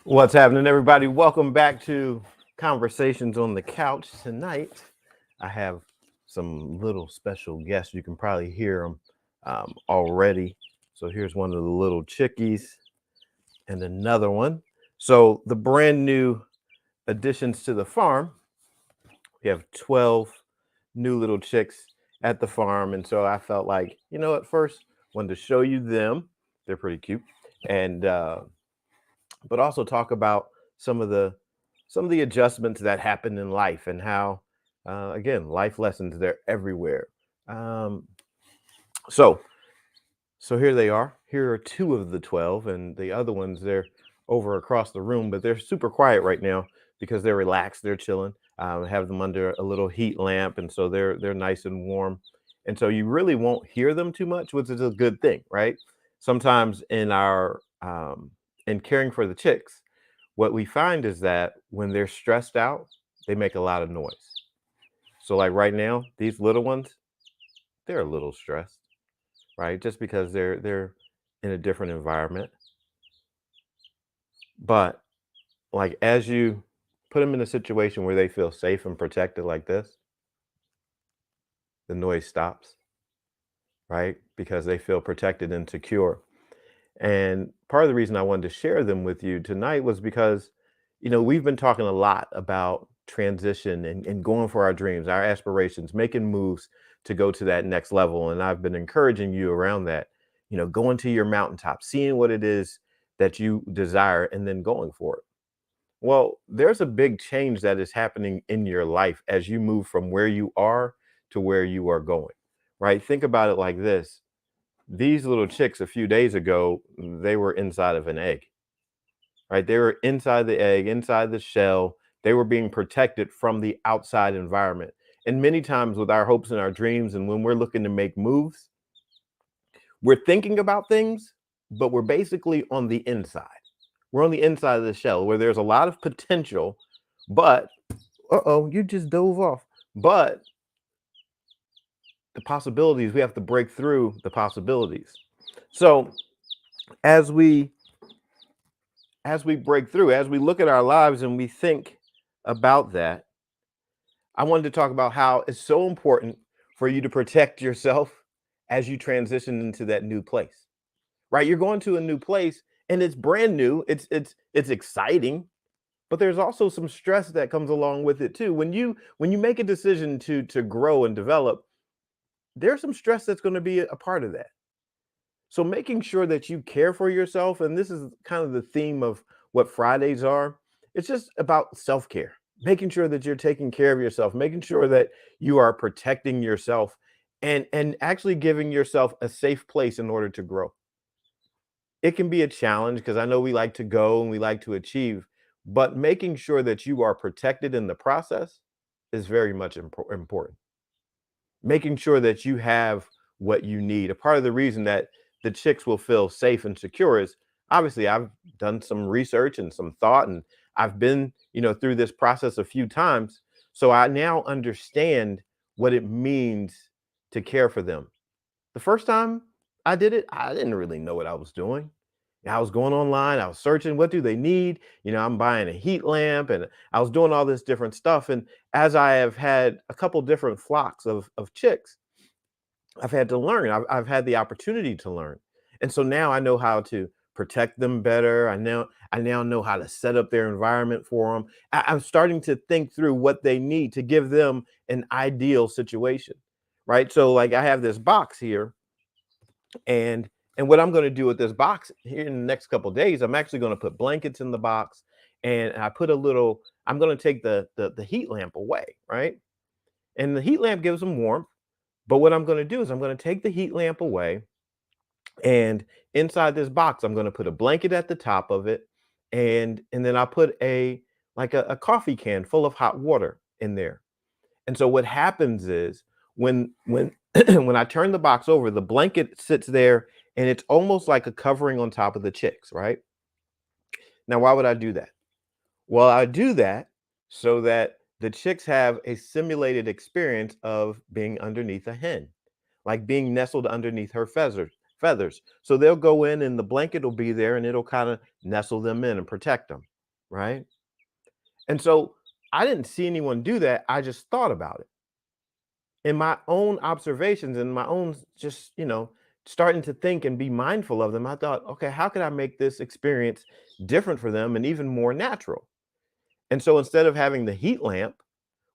What's happening, everybody? Welcome back to Conversations on the Couch. Tonight, I have some little special guests. You can probably hear them already. So, here's one of the little chickies and another one. So, the brand new additions to the farm, we have 12 new little chicks at the farm. And so, I felt like, at first, wanted to show you them. They're pretty cute. And but also talk about some of the some of the adjustments that happen in life and how again, life lessons, they're everywhere. um, so so here they are. Here are two of the 12, and the other ones, they're over across the room, but they're super quiet right now because they're relaxed, they're chilling. Have them under a little heat lamp, and so they're nice and warm, and so you really won't hear them too much, which is a good thing, right? Sometimes in caring for the chicks, what we find is that when they're stressed out, they make a lot of noise. So like right now, these little ones, they're a little stressed, right? Just because they're in a different environment. But like as you put them in a situation where they feel safe and protected like this, the noise stops, right? Because they feel protected and secure. And part of the reason I wanted to share them with you tonight was because, we've been talking a lot about transition and going for our dreams, our aspirations, making moves to go to that next level. And I've been encouraging you around that, going to your mountaintop, seeing what it is that you desire, and then going for it. Well, there's a big change that is happening in your life as you move from where you are to where you are going, right? Think about it like this. These little chicks a few days ago, they were inside of an egg, right? They were inside the egg, inside the shell. They were being protected from the outside environment. And many times with our hopes and our dreams, and when we're looking to make moves, we're thinking about things, but we're basically on the inside. We're on the inside of the shell where there's a lot of potential, but you just dove off. But the possibilities, we have to break through the possibilities. So as we break through, as we look at our lives and we think about that, I wanted to talk about how it's so important for you to protect yourself as you transition into that new place. Right? You're going to a new place and it's brand new. It's exciting, but there's also some stress that comes along with it too. When you make a decision to grow and develop, there's some stress that's going to be a part of that. So making sure that you care for yourself, and this is kind of the theme of what Fridays are, it's just about self-care. Making sure that you're taking care of yourself, making sure that you are protecting yourself and actually giving yourself a safe place in order to grow. It can be a challenge because I know we like to go and we like to achieve, but making sure that you are protected in the process is very much important. Making sure that you have what you need. A part of the reason that the chicks will feel safe and secure is obviously I've done some research and some thought, and I've been, through this process a few times. So I now understand what it means to care for them. The first time I did it, I didn't really know what I was doing. I was going online, I was searching, what do they need? I'm buying a heat lamp, and I was doing all this different stuff. And as I have had a couple different flocks of chicks, I've had to learn. I've had the opportunity to learn. And so now I know how to protect them better. I now know how to set up their environment for them. I'm starting to think through what they need to give them an ideal situation. Right. So like I have this box here, and what I'm going to do with this box here in the next couple of days, I'm actually going to put blankets in the box, and I put a little. I'm going to take the heat lamp away, right? And the heat lamp gives them warmth. But what I'm going to do is I'm going to take the heat lamp away, and inside this box, I'm going to put a blanket at the top of it, and then I'll put a coffee can full of hot water in there. And so what happens is when when I turn the box over, the blanket sits there and it's almost like a covering on top of the chicks, right? Now, why would I do that? Well, I do that so that the chicks have a simulated experience of being underneath a hen, like being nestled underneath her feathers. So they'll go in and the blanket will be there and it'll kind of nestle them in and protect them. right? And so I didn't see anyone do that. I just thought about it. In my own observations and my own just, starting to think and be mindful of them, I thought, okay, how could I make this experience different for them and even more natural? And so instead of having the heat lamp,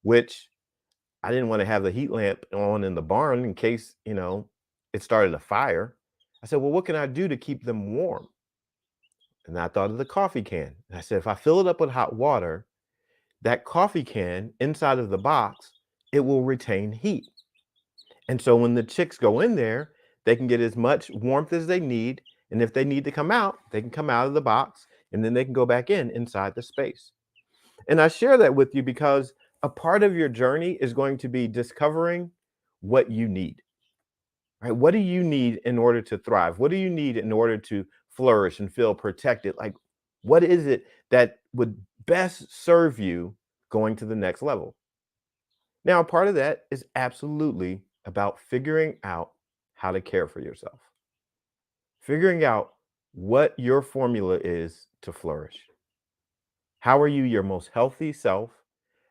which I didn't want to have the heat lamp on in the barn in case, it started a fire, I said, well, what can I do to keep them warm? And I thought of the coffee can. And I said, if I fill it up with hot water, that coffee can inside of the box, it will retain heat. And so when the chicks go in there, they can get as much warmth as they need. And if they need to come out, they can come out of the box and then they can go back in inside the space. And I share that with you because a part of your journey is going to be discovering what you need, right? What do you need in order to thrive? What do you need in order to flourish and feel protected? Like, what is it that would best serve you going to the next level? Now, part of that is absolutely about figuring out how to care for yourself, figuring out what your formula is to flourish. How are you your most healthy self?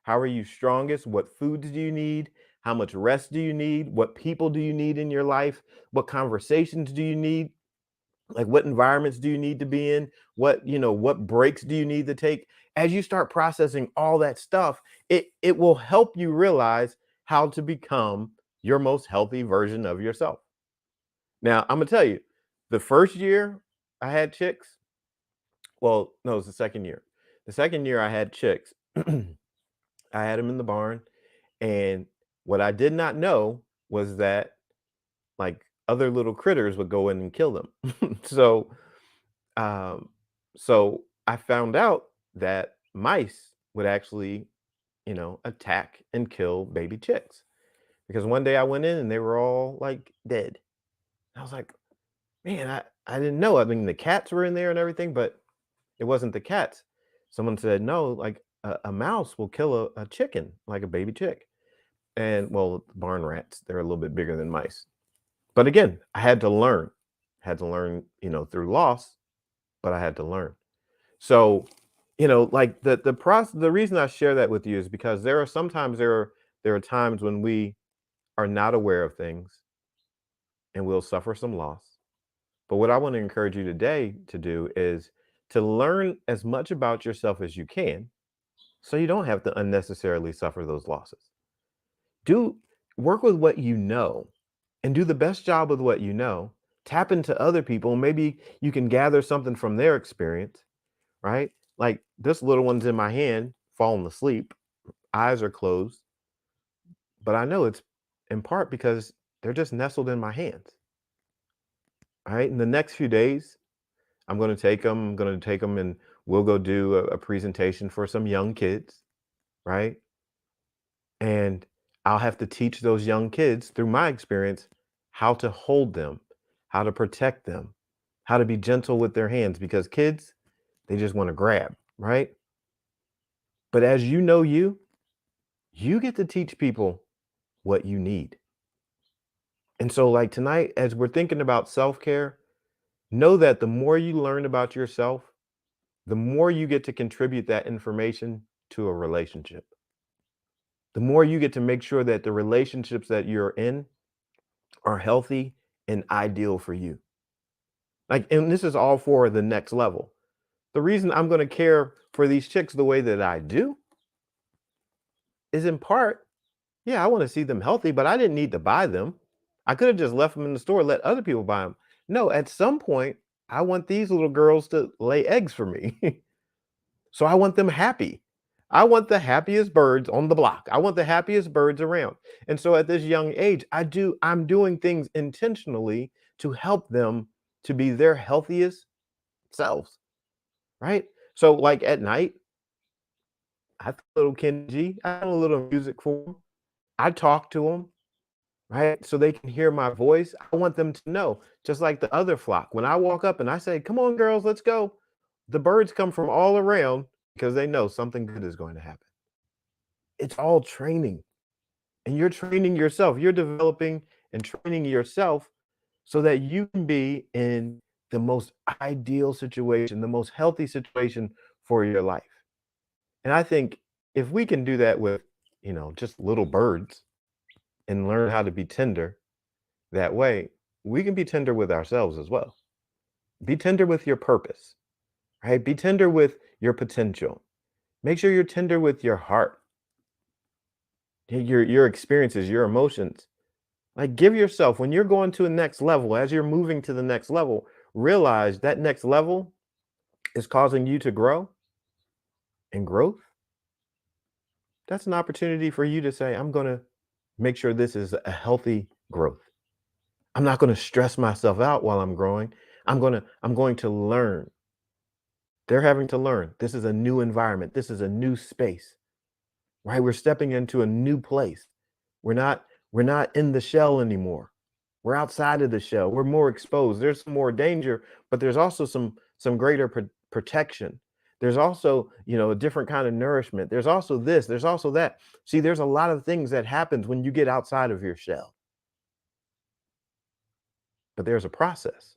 How are you strongest? What foods do you need? How much rest do you need? What people do you need in your life? What conversations do you need? Like what environments do you need to be in? What breaks do you need to take? As you start processing all that stuff, it will help you realize how to become your most healthy version of yourself. Now, I'm gonna tell you, the first year I had chicks, well, no, it was the second year. The second year I had chicks, I had them in the barn, and what I did not know was that like other little critters would go in and kill them. So, um, so I found out that mice would actually, attack and kill baby chicks. Because one day I went in and they were all like dead. I was like, man, I didn't know. I mean, the cats were in there and everything, but it wasn't the cats. Someone said, no, like a mouse will kill a chicken, like a baby chick. And well, barn rats, they're a little bit bigger than mice. But again, I had to learn, through loss, but I had to learn. So, like the process, the reason I share that with you is because there are times when we are not aware of things and we'll suffer some loss. But what I want to encourage you today to do is to learn as much about yourself as you can so you don't have to unnecessarily suffer those losses. Do work with what you know and do the best job with what you know. Tap into other people. Maybe you can gather something from their experience, right? Like this little one's in my hand, falling asleep, eyes are closed, but I know it's in part because they're just nestled in my hands. All right. In the next few days, I'm going to take them and we'll go do a presentation for some young kids, right? And I'll have to teach those young kids through my experience how to hold them, how to protect them, how to be gentle with their hands because kids, they just want to grab, right? But as you get to teach people what you need. And so, like tonight, as we're thinking about self care, know that the more you learn about yourself, the more you get to contribute that information to a relationship. The more you get to make sure that the relationships that you're in are healthy and ideal for you. Like, and this is all for the next level. The reason I'm going to care for these chicks the way that I do is in part, yeah, I want to see them healthy, but I didn't need to buy them. I could have just left them in the store, let other people buy them. No, at some point, I want these little girls to lay eggs for me. So I want them happy. I want the happiest birds on the block. I want the happiest birds around. And so at this young age, I'm doing things intentionally to help them to be their healthiest selves, right? So like at night, I have a little Kenji, I have a little music for them. I talk to them, right? So they can hear my voice. I want them to know, just like the other flock. When I walk up and I say, "Come on, girls, let's go," the birds come from all around because they know something good is going to happen. It's all training, and you're training yourself. You're developing and training yourself so that you can be in the most ideal situation, the most healthy situation for your life. And I think if we can do that with, just little birds and learn how to be tender that way, we can be tender with ourselves as well. Be tender with your purpose, right? Be tender with your potential. Make sure you're tender with your heart, your experiences, your emotions. Like give yourself when you're going to the next level, as you're moving to the next level, realize that next level is causing you to grow, and growth, that's an opportunity for you to say, I'm going to make sure this is a healthy growth. I'm not going to stress myself out while I'm growing. I'm going to learn. They're having to learn. This is a new environment. This is a new space, right? We're stepping into a new place. We're not in the shell anymore. We're outside of the shell. We're more exposed. There's some more danger, but there's also some greater protection. There's also, a different kind of nourishment. There's also this, there's also that. See, there's a lot of things that happens when you get outside of your shell. But there's a process.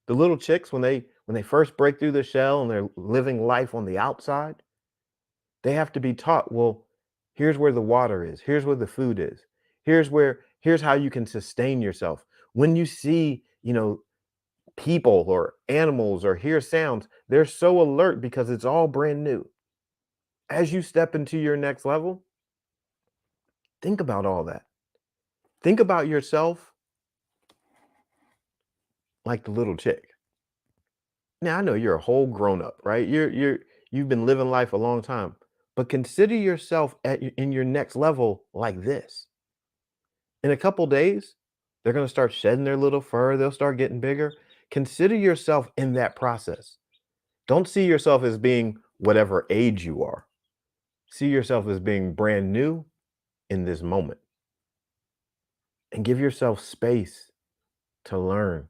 The little chicks when they first break through the shell and they're living life on the outside, they have to be taught, well, here's where the water is. Here's where the food is. Here's how you can sustain yourself. When you see, people or animals or hear sounds, they're so alert because it's all brand new. As you step into your next level, think about all that. Think about yourself like the little chick. Now I know you're a whole grown up, right? You've been living life a long time, but consider yourself in your next level like this. In a couple days, they're going to start shedding their little fur. They'll start getting bigger. Consider yourself in that process. Don't see yourself as being whatever age you are. See yourself as being brand new in this moment and give yourself space to learn,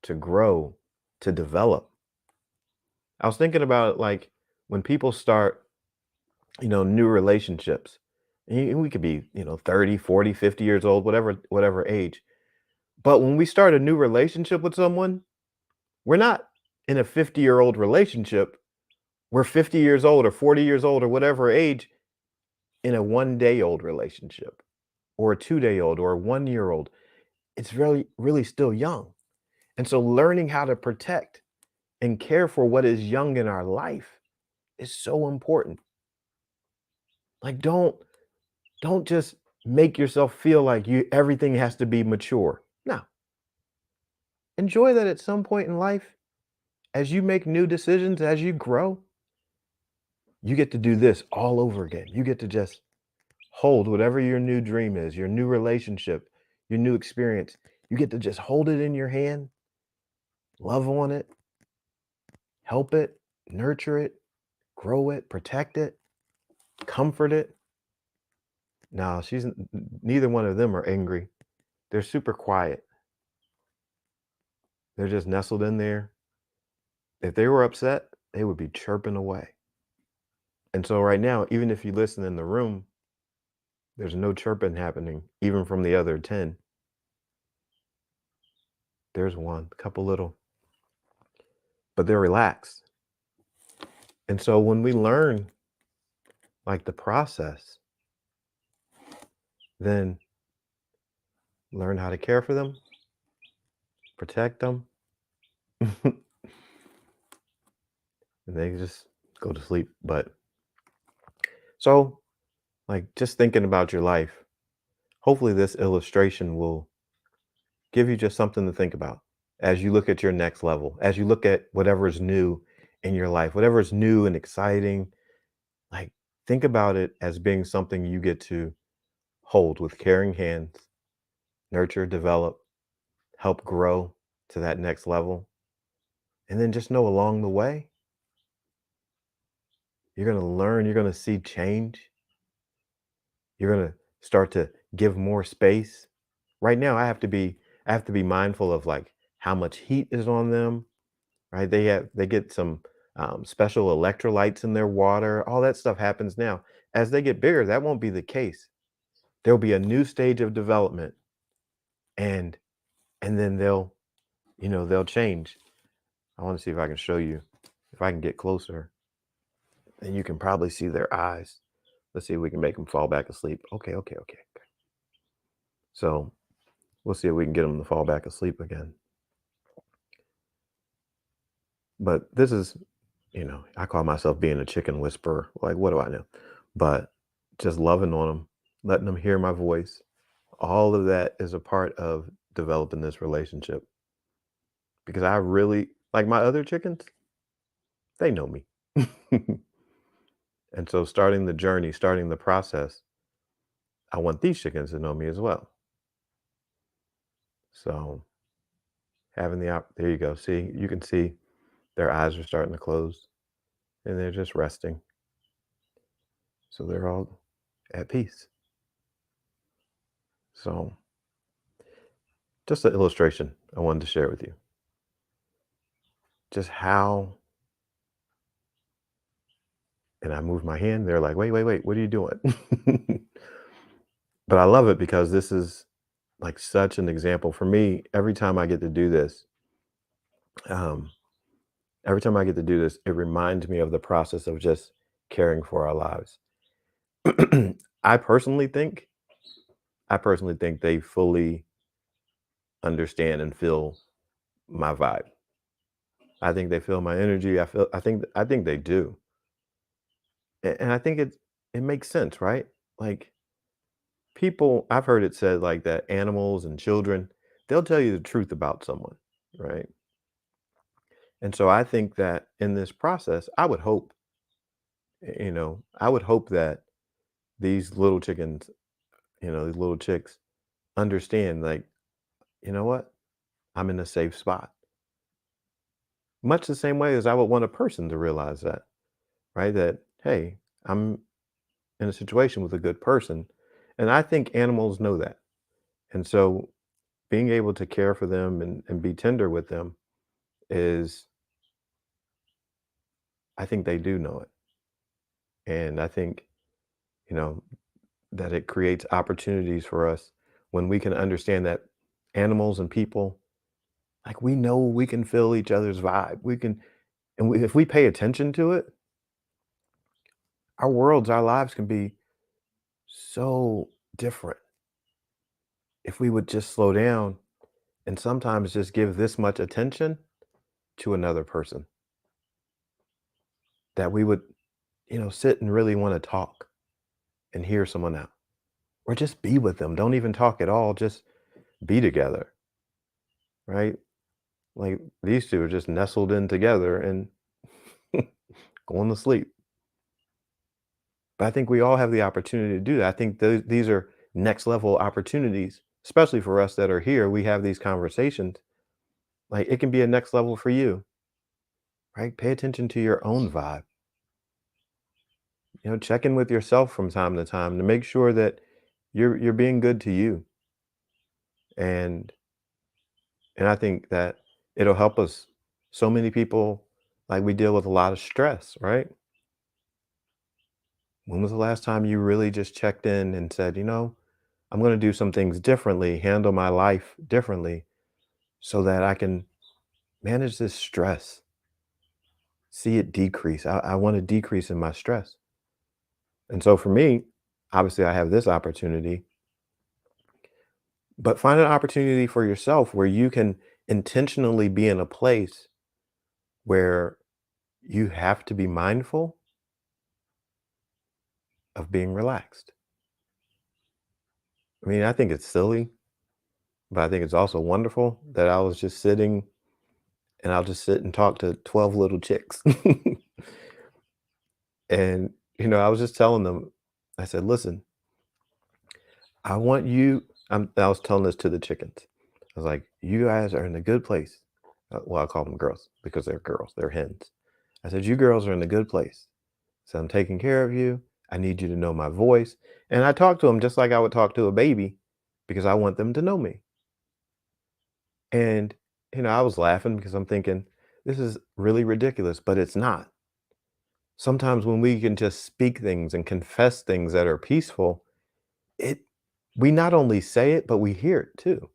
to grow, to develop. I was thinking about it like when people start, new relationships. And we could be, 30, 40, 50 years old, whatever age. But when we start a new relationship with someone, we're not in a 50-year-old relationship. We're 50 years old or 40 years old or whatever age in a 1-day old relationship or a 2-day old or a 1-year old. It's really, really still young. And so learning how to protect and care for what is young in our life is so important. Like don't just make yourself feel like everything has to be mature. No. Enjoy that at some point in life, as you make new decisions, as you grow, you get to do this all over again. You get to just hold whatever your new dream is, your new relationship, your new experience. You get to just hold it in your hand, love on it, help it, nurture it, grow it, protect it, comfort it. No, neither one of them are angry. They're super quiet. They're just nestled in there. If they were upset, they would be chirping away. And so right now, even if you listen in the room, there's no chirping happening, even from the other 10. There's one, a couple little, but they're relaxed. And so when we learn like the process, then learn how to care for them, protect them, and they just go to sleep. But so, like, just thinking about your life, hopefully this illustration will give you just something to think about as you look at your next level, as you look at whatever is new in your life, whatever is new and exciting. Like, think about it as being something you get to hold with caring hands, nurture, develop, help grow to that next level. And then just know along the way, you're going to learn, you're going to see change. You're going to start to give more space. Right now, I have to be mindful of like how much heat is on them, right? They get some special electrolytes in their water. All that stuff happens now. As they get bigger, that won't be the case. There'll be a new stage of development, and then they'll change. I want to see if I can show you, if I can get closer. and you can probably see their eyes. Let's see if we can make them fall back asleep. Okay, okay, okay. So we'll see if we can get them to fall back asleep again. But this is, I call myself being a chicken whisperer. Like, what do I know? But just loving on them, letting them hear my voice, all of that is a part of developing this relationship. Because I really like my other chickens, they know me. And so starting the journey, starting the process, I want these chickens to know me as well. So having there you go. See, you can see their eyes are starting to close and they're just resting. So they're all at peace. So just an illustration I wanted to share with you. Just how, and I moved my hand, they're like, wait, wait, wait, what are you doing? But I love it because this is like such an example for me. Every time I get to do this, um, it reminds me of the process of just caring for our lives. I personally think, they fully understand and feel my vibe. I think they feel my energy. I think they do. And I think it makes sense, right? Like people, I've heard it said like that animals and children, they'll tell you the truth about someone, right? And so I think that in this process, I would hope that these little chickens, these little chicks understand like, you know what? I'm in a safe spot. Much the same way as I would want a person to realize that, right? That, hey, I'm in a situation with a good person. And I think animals know that. And so being able to care for them and be tender with them is, I think they do know it. And I think, you know, that it creates opportunities for us when we can understand that animals and people, like we know we can feel each other's vibe. We can, and if we pay attention to it, our lives can be so different if we would just slow down and sometimes just give this much attention to another person, that we would, sit and really want to talk and hear someone out or just be with them. Don't even talk at all. Just be together, right? Like these two are just nestled in together and going to sleep. But I think we all have the opportunity to do that. I think these are next level opportunities, especially for us that are here. We have these conversations. Like it can be a next level for you, right? Pay attention to your own vibe. Check in with yourself from time to time to make sure that you're being good to you. And I think that it'll help us. So many people, like we deal with a lot of stress, right? When was the last time you really just checked in and said, I'm going to do some things differently, handle my life differently so that I can manage this stress, see it decrease. I want to decrease in my stress. And so for me, obviously, I have this opportunity, but find an opportunity for yourself where you can intentionally be in a place where you have to be mindful of being relaxed. I mean, I think it's silly, but I think it's also wonderful that I was just sitting and I'll just sit and talk to 12 little chicks. And, I was just telling them, I said, listen, I want you, I was telling this to the chickens. I was like, you guys are in a good place. Well, I call them girls because they're girls, they're hens. I said, you girls are in a good place. So I'm taking care of you. I need you to know my voice. And I talk to them just like I would talk to a baby because I want them to know me. And, I was laughing because I'm thinking, this is really ridiculous, but it's not. Sometimes when we can just speak things and confess things that are peaceful, it we not only say it, but we hear it too.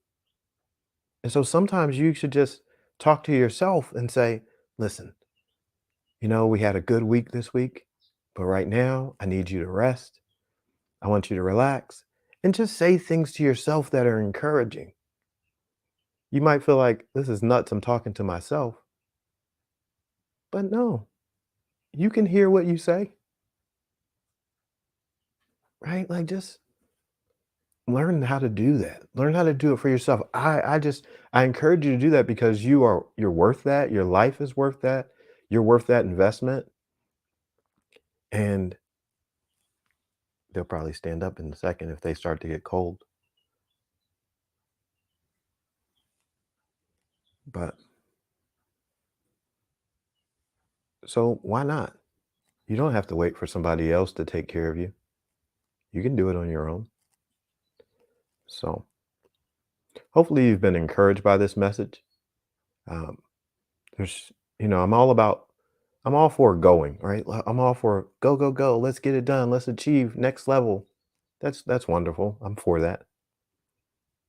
And so sometimes you should just talk to yourself and say, listen, we had a good week this week. But right now, I need you to rest. I want you to relax and just say things to yourself that are encouraging. You might feel like this is nuts. I'm talking to myself, but no, you can hear what you say, right? Like just learn how to do that. Learn how to do it for yourself. I encourage you to do that because you're worth that. Your life is worth that. You're worth that investment. And they'll probably stand up in a second if they start to get cold. But so why not? You don't have to wait for somebody else to take care of you. You can do it on your own. So hopefully you've been encouraged by this message. Um, there's, I'm all for going, right? I'm all for go, go, go. Let's get it done. Let's achieve next level. That's wonderful. I'm for that.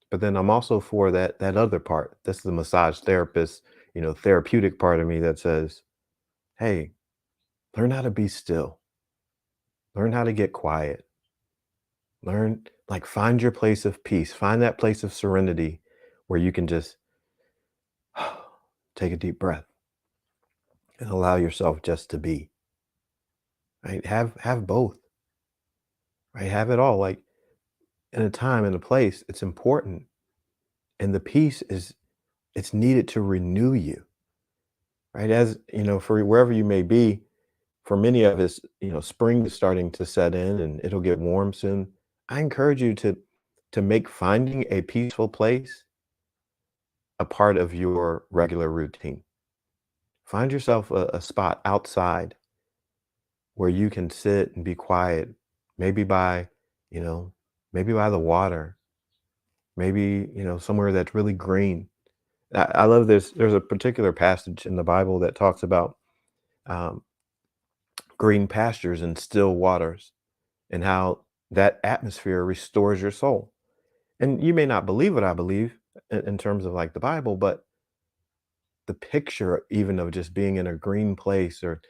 But then I'm also for that other part. That's the massage therapist, therapeutic part of me that says, hey, learn how to be still. Learn how to get quiet. Learn, like, find your place of peace. Find that place of serenity where you can just take a deep breath and allow yourself just to be. Right? Have both. Right? Have it all. Like in a time and a place, it's important. And the peace is it's needed to renew you. Right? As for wherever you may be, for many of us, spring is starting to set in and it'll get warm soon. I encourage you to make finding a peaceful place a part of your regular routine. Find yourself a spot outside where you can sit and be quiet, maybe by, you know, maybe by the water, maybe, somewhere that's really green. I love this. There's a particular passage in the Bible that talks about um, green pastures and still waters and how that atmosphere restores your soul. And you may not believe what I believe in terms of like the Bible, but the picture even of just being in a green place or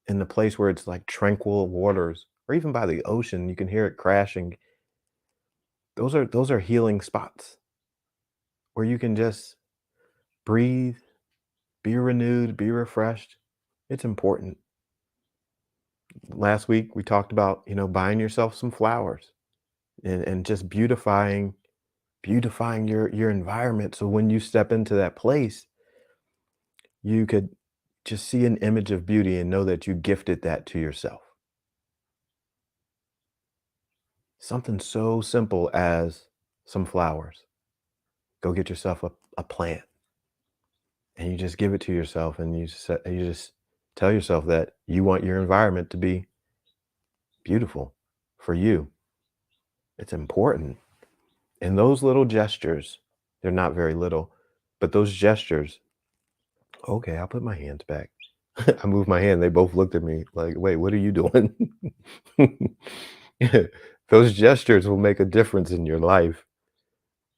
in a place where it's like tranquil waters or even by the ocean, you can hear it crashing. Those are healing spots where you can just breathe, be renewed, be refreshed. It's important. Last week we talked about, buying yourself some flowers and just beautifying your environment so when you step into that place, you could just see an image of beauty and know that you gifted that to yourself. Something so simple as some flowers. Go get yourself a plant and you just give it to yourself and you just tell yourself that you want your environment to be beautiful for you. It's important. And those little gestures, they're not very little, but those gestures, okay, I'll put my hands back. I moved my hand. They both looked at me like, wait, what are you doing? Those gestures will make a difference in your life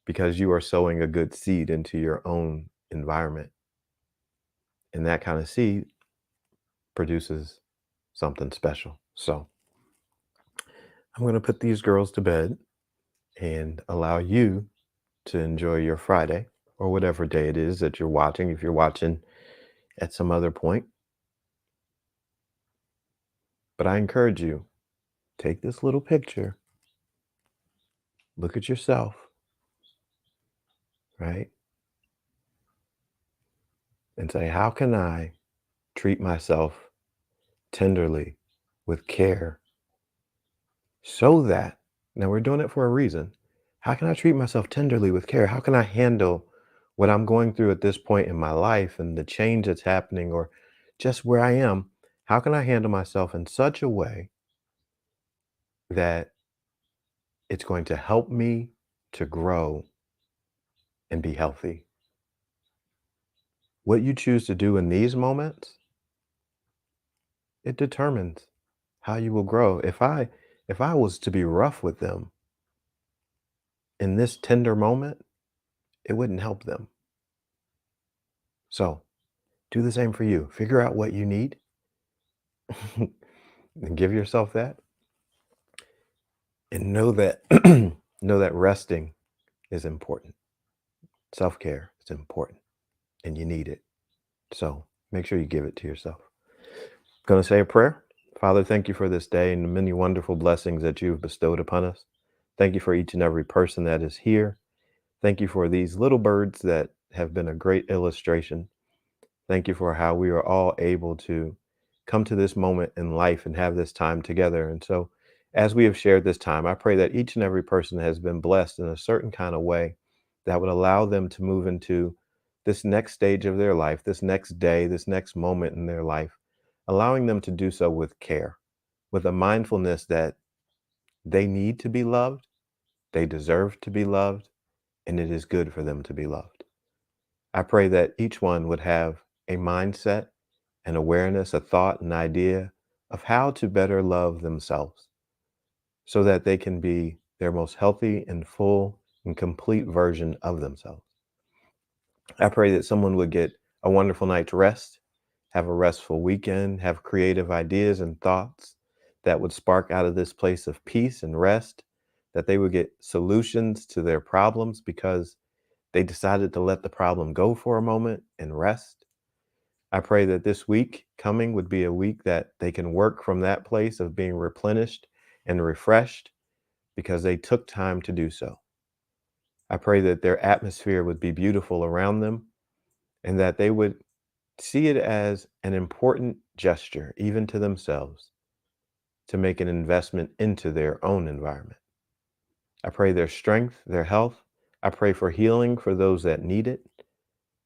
because you are sowing a good seed into your own environment. And that kind of seed produces something special. So I'm going to put these girls to bed and allow you to enjoy your Friday or whatever day it is that you're watching. If you're watching at some other point, but I encourage you, take this little picture, look at yourself, right? And say, how can I treat myself tenderly with care so that now we're doing it for a reason. How can I treat myself tenderly with care? How can I handle what I'm going through at this point in my life and the change that's happening or just where I am? How can I handle myself in such a way that it's going to help me to grow and be healthy? What you choose to do in these moments, it determines how you will grow. If I was to be rough with them in this tender moment, it wouldn't help them. So do the same for you. Figure out what you need And give yourself that. And know that know that resting is important. Self-care is important and you need it. So make sure you give it to yourself. Going to say a prayer. Father, thank you for this day and the many wonderful blessings that you've bestowed upon us. Thank you for each and every person that is here. Thank you for these little birds that have been a great illustration. Thank you for how we are all able to come to this moment in life and have this time together. And so, as we have shared this time, I pray that each and every person has been blessed in a certain kind of way that would allow them to move into this next stage of their life, this next day, this next moment in their life, allowing them to do so with care, with a mindfulness that they need to be loved, they deserve to be loved, and it is good for them to be loved. I pray that each one would have a mindset, an awareness, a thought, an idea of how to better love themselves so that they can be their most healthy and full and complete version of themselves. I pray that someone would get a wonderful night's rest, have a restful weekend, have creative ideas and thoughts that would spark out of this place of peace and rest, that they would get solutions to their problems because they decided to let the problem go for a moment and rest. I pray that this week coming would be a week that they can work from that place of being replenished and refreshed because they took time to do so. I pray that their atmosphere would be beautiful around them and that they would see it as an important gesture, even to themselves, to make an investment into their own environment. I pray their strength, their health. I pray for healing for those that need it.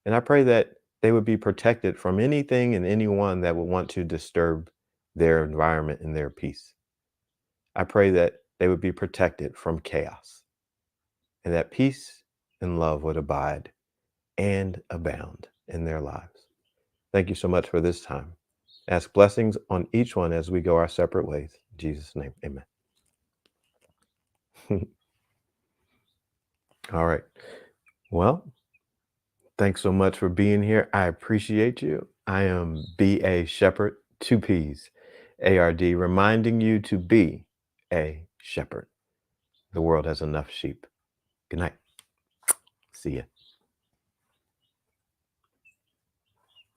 And I pray that they would be protected from anything and anyone that would want to disturb their environment and their peace. I pray that they would be protected from chaos and that peace and love would abide and abound in their lives. Thank you so much for this time. Ask blessings on each one as we go our separate ways. In Jesus' name, amen. All right. Well, thanks so much for being here. I appreciate you. I am B.A. Shepherd, 2 P's, A-R-D, reminding you to be a shepherd. The world has enough sheep. Good night. See ya.